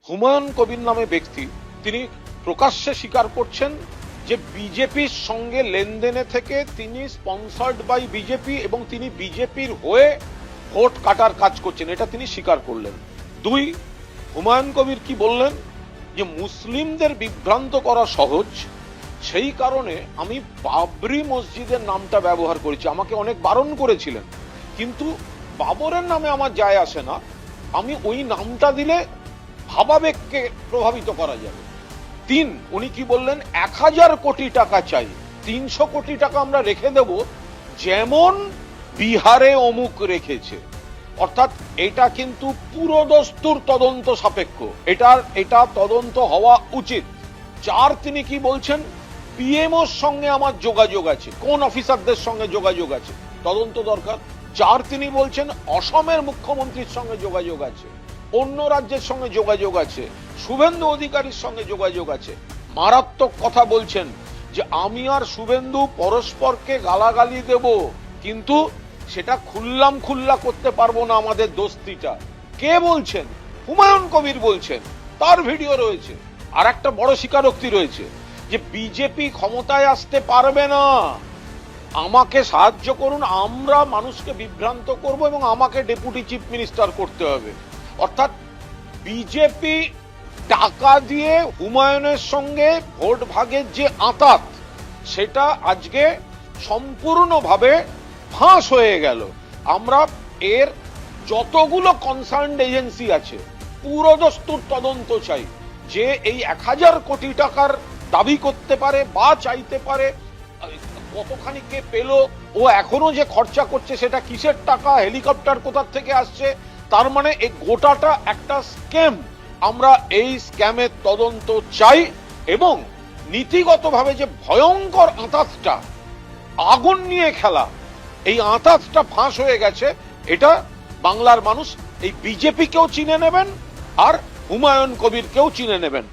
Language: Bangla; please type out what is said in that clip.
হুমায়ুন কবির নামে ব্যক্তি তিনি প্রকাশ্যে স্বীকার করছেন যে বিজেপির সঙ্গে লেনদেনে থেকে তিনি স্পন্সার্ড বাই বিজেপি এবং তিনি বিজেপির হয়ে ভোট কাটার কাজ করছেন, এটা তিনি স্বীকার করলেন। দুই, হুমায়ুন কবির কি বললেন যে মুসলিমদের বিভ্রান্ত করা সহজ, সেই কারণে আমি বাবরি মসজিদের নামটা ব্যবহার করেছি। আমাকে অনেক বারণ করেছিলেন, কিন্তু বাবরের নামে আমার যায় আসে না, আমি ওই নামটা দিলে ভাবাবেগকে প্রভাবিত করা যাবে। তিন, উনি কি বললেন, 1000 কোটি টাকা চাই, 300 কোটি টাকা আমরা রেখে দেব যেমন বিহারে অমুক রেখেছে। অর্থাৎ এটা কিন্তু পুরোদস্তুর তদন্ত সাপেক্ষ, এটা তদন্ত হওয়া উচিত। চার, তিনি কি বলছেন, পিএমওর সঙ্গে আমার যোগাযোগ আছে, কোন অফিসারদের সঙ্গে যোগাযোগ আছে, তদন্ত দরকার। চার, তিনি বলছেন অসমের মুখ্যমন্ত্রীর সঙ্গে যোগাযোগ আছে, অন্য রাজ্যের সঙ্গে যোগাযোগ আছে, শুভেন্দু অধিকারীর সঙ্গে যোগাযোগ আছে। মারাত্মক কথা বলছেন যে আমি আর শুভেন্দু পরস্পরকে গালাগালি দেব, কিন্তু সেটা খুল্লা করতে পারবো না আমাদের দোস্তিটা। কে বলছেন? হুমায়ুন কবির বলছেন, তার ভিডিও রয়েছে। আর একটা বড় স্বীকারোক্তি রয়েছে যে বিজেপি ক্ষমতায় আসতে পারবে না, আমাকে সাহায্য করুন, আমরা মানুষকে বিভ্রান্ত করব এবং আমাকে ডেপুটি চিফ মিনিস্টার করতে হবে। অর্থাৎ বিজেপি টাকা দিয়ে হুমায়ুনের সঙ্গে ভোট ভাগের যে আঁতাত, সেটা আজকে সম্পূর্ণভাবে ফাঁস হয়ে গেল। আমরা এর যতগুলো কনসার্নড এজেন্সি আছে পুরোদস্তুর তদন্ত চাই, যে এই 1000 কোটি টাকার দাবি করতে পারে বা চাইতে পারে, কতখানি কে পেল, ও এখনো যে খরচা করছে সেটা কিসের টাকা, হেলিকপ্টার কোথা থেকে আসছে, তার মানে এই গোটাটা একটা স্ক্যাম। আমরা এই স্ক্যামের তদন্ত চাই এবং নীতিগতভাবে যে ভয়ঙ্কর আঁতাতটা, আগুন নিয়ে খেলা, এই আঁতাতটা ফাঁস হয়ে গেছে, এটা বাংলার মানুষ এই বিজেপিকেও চিনে নেবেন আর হুমায়ুন কবিরকেও চিনে নেবেন।